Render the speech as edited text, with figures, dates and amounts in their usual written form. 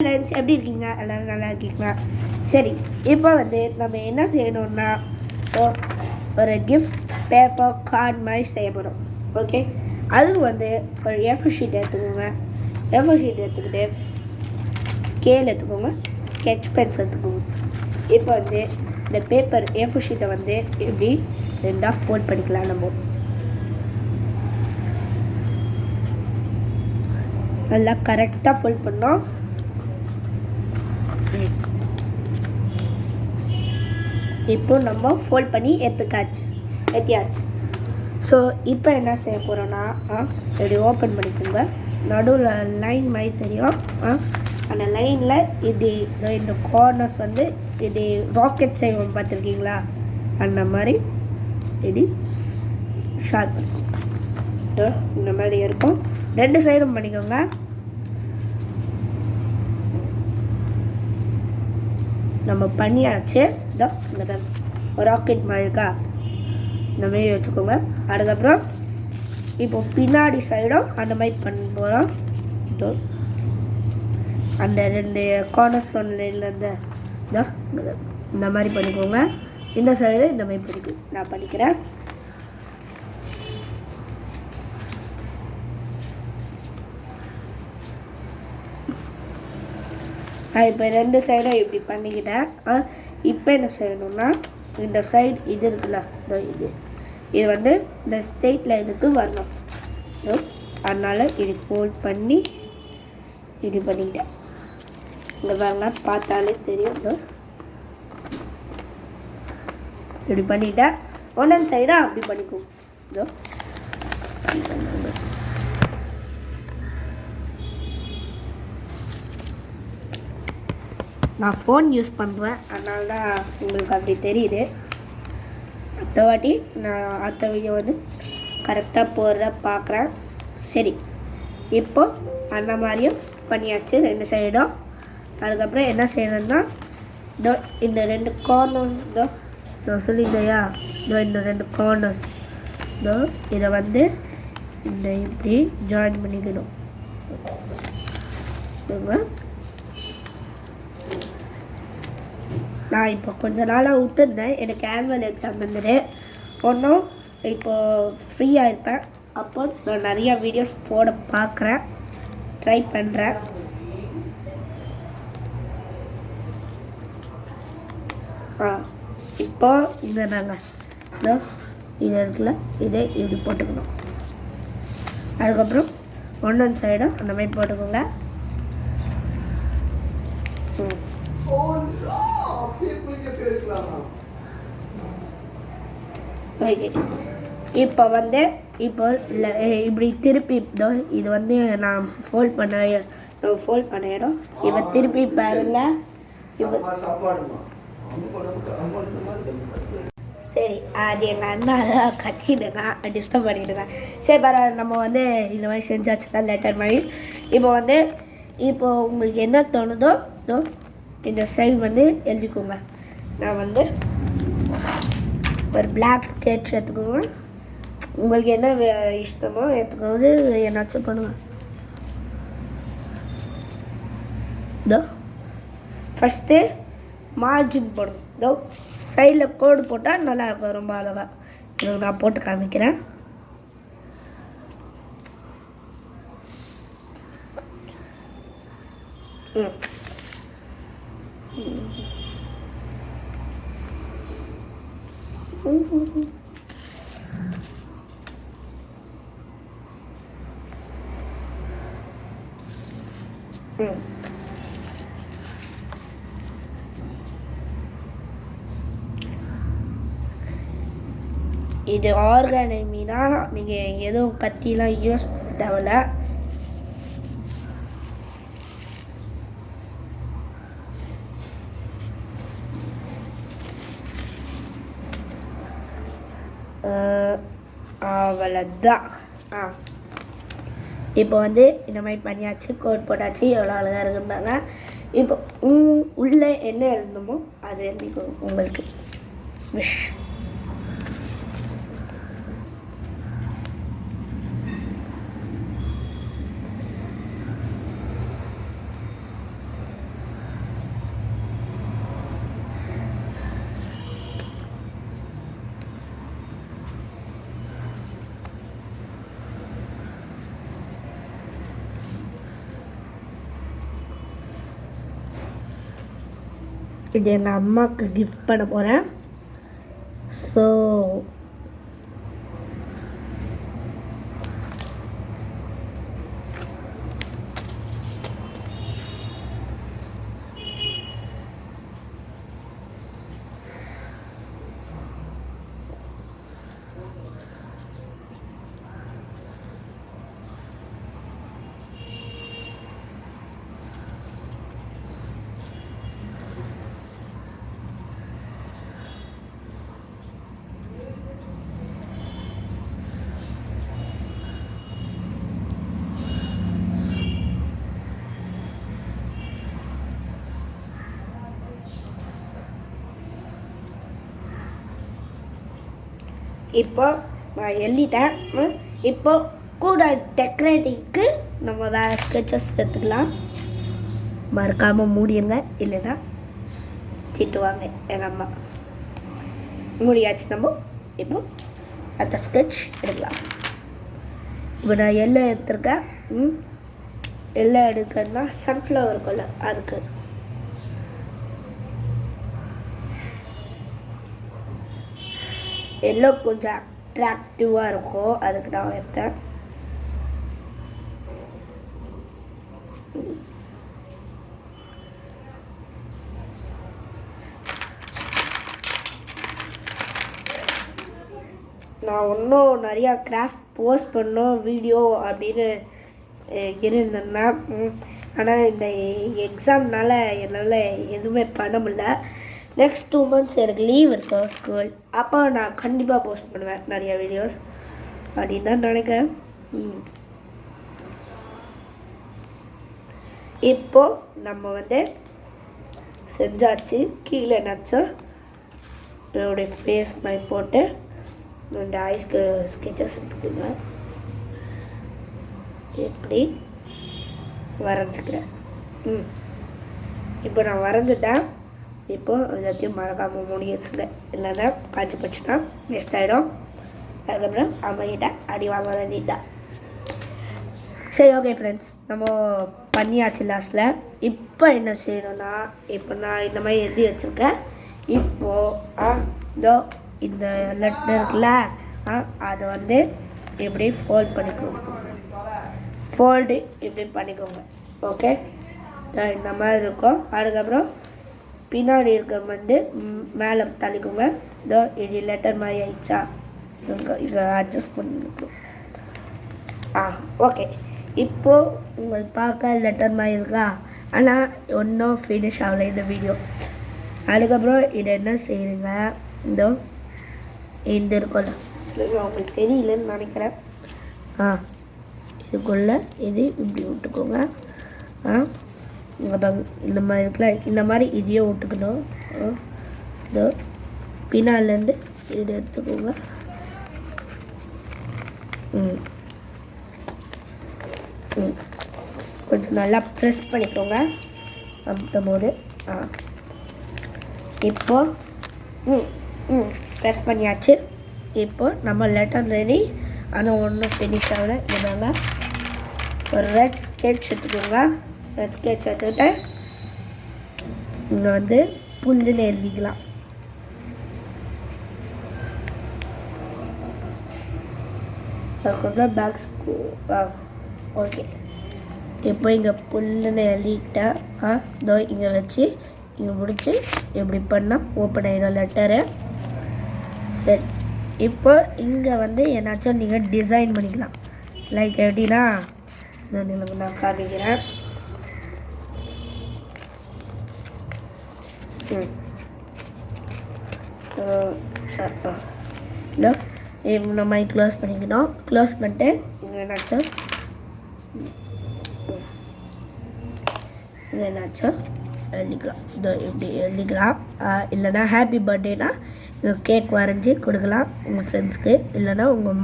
Friends எப்படி இருக்கீங்க? எல்லோரும் நல்லா இருக்கீங்களா? சரி, இப்போ வந்து நம்ம என்ன செய்யணும்னா ஒரு கிஃப்ட் பேப்பர் கார்டு மாதிரி செய்ய போகிறோம். ஓகே, அதுக்கு வந்து ஒரு ஏஃபோர் ஷீட் எடுத்துக்கோங்க. ஏஃபோர் ஷீட் எடுத்துக்கிட்டு ஸ்கேல் எடுத்துக்கோங்க, ஸ்கெட்ச் பென்ஸ் எடுத்துக்கோங்க. இப்போ வந்து இந்த பேப்பர் ஏஃபோர் ஷீட்டை வந்து இப்படி ரெண்டாக ஃபோல்ட் பண்ணிக்கலாம். நம்ம நல்லா கரெக்டாக ஃபோல்ட் பண்ணோம். இப்போ நம்ம ஃபோல்ட் பண்ணி ஏற்றியாச்சு. ஸோ இப்போ என்ன செய்ய போகிறோன்னா இப்படி ஓப்பன் பண்ணிக்கோங்க. நடுவில் லைன் மாதிரி தெரியும். அந்த லைனில் இப்படி இந்த கார்னர்ஸ் வந்து இப்படி ராக்கெட் செய்வோம், பார்த்துருக்கீங்களா? அந்த மாதிரி இப்படி ஷார்ப் பண்ணிக்கோங்க. இந்த மாதிரி இருக்கும். ரெண்டு சைடும் பண்ணிக்கோங்க. நம்ம பண்ணியாச்சு. இந்த ராக்கெட் மாதிரி இருக்கா, இந்த மாதிரி வச்சுக்கோங்க. அதுக்கப்புறம் இப்போ பின்னாடி சைடும் அந்த மாதிரி பண்ண போகிறோம். அந்த ரெண்டு கார்னர்ஸ் ஒன்றுலேருந்து இந்த மாதிரி பண்ணிக்கோங்க. இந்த சைடு இந்த மாதிரி நான் பண்ணிக்கிறேன். நான் இப்போ ரெண்டு சைடும் இப்படி பண்ணிக்கிட்டேன். இப்போ என்ன செய்யணும்னா இந்த சைடு இது இருக்குல்ல, இது வந்து இந்த ஸ்ட்ரெயிட் லைனுக்கு வரணும். அதனால் இது ஃபோல்ட் பண்ணி இது பண்ணிக்கிட்டேன். இங்கே பாருங்க, பார்த்தாலே தெரியும். இப்படி பண்ணிட்டேன். ஒன் சைடாக அப்படி பண்ணிக்கோ. நான் ஃபோன் யூஸ் பண்ணுறேன், அதனால தான் உங்களுக்கு அப்படி தெரியுது. அடுத்த வாட்டி நான் அடுத்த வீடியோ வந்து கரெக்டாக போடுற பார்க்குறேன். சரி, இப்போ அந்த மாதிரியும் பண்ணியாச்சு ரெண்டு சைடும். அதுக்கப்புறம் என்ன செய்யணும்னா இந்த ரெண்டு கார்னர்ஸ் நான் சொல்லியிருந்தையா, இந்த ரெண்டு கார்னர்ஸ் இதை வந்து இந்த இப்படி ஜாயின் பண்ணிக்கணும். நான் இப்போ கொஞ்ச நாளாக விட்டுருந்தேன். எனக்கு ஆனுவல் எக்ஸாம் இருந்தது. ஒன்றும் இப்போது ஃப்ரீயாக இருப்பேன். அப்போ நான் நிறையா வீடியோஸ் போட பார்க்குறேன், ட்ரை பண்ணுறேன். இப்போ இந்த நாங்கள் இது இருக்குல்ல, இதை இப்படி போட்டுக்கணும். அதுக்கப்புறம் ஒன் சைடும் அந்த மாதிரி போட்டுக்கோங்க. இப்போ வந்து இப்படி திருப்பி இது வந்து நான் ஃபோல்ட் பண்ண இடம். இப்போ திருப்பி பாருங்க. சரி, அது எங்கள் அண்ணா தான் கட்டிடுங்க, டிஸ்டர்ப் பண்ணிடுங்க. சரி, பரவாயில்ல, நம்ம வந்து இந்த மாதிரி செஞ்சாச்சு தான் லெட்டர் மாதிரி. இப்போ உங்களுக்கு என்ன தோணுதோ இந்த சைடு வந்து எழுதிக்கோங்க. நான் வந்து ஒரு பிளாக் ஸ்கெட்ச் எடுத்துக்கோங்க. உங்களுக்கு என்ன இஷ்டமோ எடுத்துக்கோங்க, என்னாச்சும் பண்ணுவேன். ஃபஸ்ட்டு மார்ஜின் போடும். சைடில் கோடு போட்டால் நல்லாயிருக்கும், ரொம்ப அழகாக. இதுக்கு நான் போட்டு காமிக்கிறேன். இது ஆர்கானிமினா நீங்கள் எதுவும் கத்திலாம் யூஸ் தேவையில்ல. அவ்வளோதான். இப்போ வந்து இந்த மாதிரி பண்ணியாச்சு, கோட் போட்டாச்சு. எவ்வளோ அழகாக இருக்குன்னாங்க. இப்போ உள்ளே என்ன இருந்தமோ அது உங்களுக்கு விஷ். இது எங்கள் அம்மாவுக்கு கிஃப்ட் பண்ண போகிறேன். ஸோ இப்போ நான் எழுதிட்டேன். இப்போ கூட டெக்கரேட்டிங்க்கு நம்ம வேறு ஸ்கெட்சஸ் எடுத்துக்கலாம். மறக்காமல் மூடிடுங்க, இல்லைன்னா திட்டுவாங்க எங்கள் அம்மா. மூடியாச்சு. நம்ம இப்போ அந்த ஸ்கெட்ச் எடுக்கலாம். இப்போ நான் எல்லோ எடுத்துருக்கேன். எல்லோ எடுக்கிறதுனா சன்ஃப்ளவர் கலர். அதுக்கு எல்லோ கொஞ்சம் அட்ராக்டிவாக இருக்கும், அதுக்கு நான் எடுத்தேன். நான் இன்னும் நிறையா கிராஃப்ட் போஸ்ட் பண்ணோம் வீடியோ அப்படின்னு இருந்தேன்னா, ஆனால் இந்த எக்ஸாம்னால என்னால் எதுவுமே பண்ண முடியல. நெக்ஸ்ட் 2 months எனக்கு லீவ் இருக்கும் ஸ்கூல். அப்போ நான் கண்டிப்பாக போஸ்ட் பண்ணுவேன் நிறையா வீடியோஸ் அப்படின்னு தான் நினைக்கிறேன். இப்போது நம்ம வந்து செஞ்சாச்சு. கீழே என்னாச்சும் என்னுடைய ஃபேஸ் மாதிரி போட்டு 2 ஐஸ்க்கு ஸ்கெச்சஸ் எடுத்துக்கோங்க. எப்படி வரைஞ்சிக்கிறேன். இப்போ நான் வரைஞ்சிட்டேன். இப்போது எல்லாத்தையும் மறக்காமல் முடிச்சுங்க, இல்லைன்னா காய்ச்சி போச்சுன்னா வேஸ்ட் ஆகிடும். அதுக்கப்புறம் அம்மாக்கிட்ட அடி வாங்க வேண்டிட்டேன். சரி, ஓகே ஃப்ரெண்ட்ஸ், நம்ம பண்ணியாச்சு லாஸ்ட்டில். இப்போ என்ன செய்யணும்னா, இப்போ நான் இந்த மாதிரி எழுதி வச்சுருக்கேன். இப்போது இதோ இந்த லெட்டர் இருக்குல்ல, அதை வந்து இப்படி ஃபோல்ட் பண்ணிக்கோங்க. ஃபோல்டு இப்படி பண்ணிக்கோங்க. ஓகே, இந்த மாதிரி இருக்கும். அதுக்கப்புறம் பின்னாடி இருக்க வந்து மேலே தள்ளிக்கோங்க. இதோ இது லெட்டர் மாதிரி ஆயிடுச்சா, இதை அட்ஜஸ்ட் பண்ணிக்கணும். ஓகே. இப்போது உங்களுக்கு பார்க்க லெட்டர் மாதிரி இருக்கா, ஆனால் ஒன்றும் ஃபினிஷ் ஆகலை இந்த வீடியோ. அதுக்கப்புறம் இதை என்ன செய்யுங்க, இந்த இருக்கும்ல, உங்களுக்கு தெரியலன்னு நினைக்கிறேன். இதுக்குள்ளே இது இப்படி விட்டுக்கோங்க. இந்த மாதிரி இருக்குல்ல, இந்த மாதிரி இதையும் விட்டுக்கணும். இதோ பின்னாலேருந்து இது எடுத்துக்கோங்க. கொஞ்சம் நல்லா ப்ரெஸ் பண்ணிக்கோங்க அமுத்தும் போது. இப்போது ப்ரெஸ் பண்ணியாச்சு. இப்போது நம்ம லெட்டர் ரெடி. ஆனால் ஒன்றும் ஃபினிஷ் ஆகலை. இதனால ஒரு ரெட் ஸ்கெட்ச் எடுத்துக்கோங்க. ரெட் ஸ்கெட்ச் எடுத்துக்கிட்டு இங்கே வந்து புல்லுன்னு எழுதிக்கலாம். அதுக்கப்புறம் பேக்ஸ்க்கு ஓகே. இப்போ இங்கே புல்லுன்னு எழுதிக்கிட்டேன். இதோ இங்கே வச்சு இங்கே முடிச்சு இப்படி பண்ணால் ஓப்பன் ஆகிடும் லெட்டரு. சரி, இப்போ இங்கே வந்து என்னாச்சும் நீங்கள் டிசைன் பண்ணிக்கலாம். லைக் எப்படின்னா, நான் காமிக்கிறேன். நம்ம க்ளோஸ் பண்ணிக்கணும். க்ளோஸ் பண்ணிட்டு இங்கே என்னாச்சும் எழுதிக்கலாம். இதோ இப்படி எழுதிக்கலாம். இல்லைனா ஹாப்பி பர்த்டேனா கேக் வரைஞ்சி கொடுக்கலாம் உங்கள் ஃப்ரெண்ட்ஸ்க்கு, இல்லைனா உங்கள்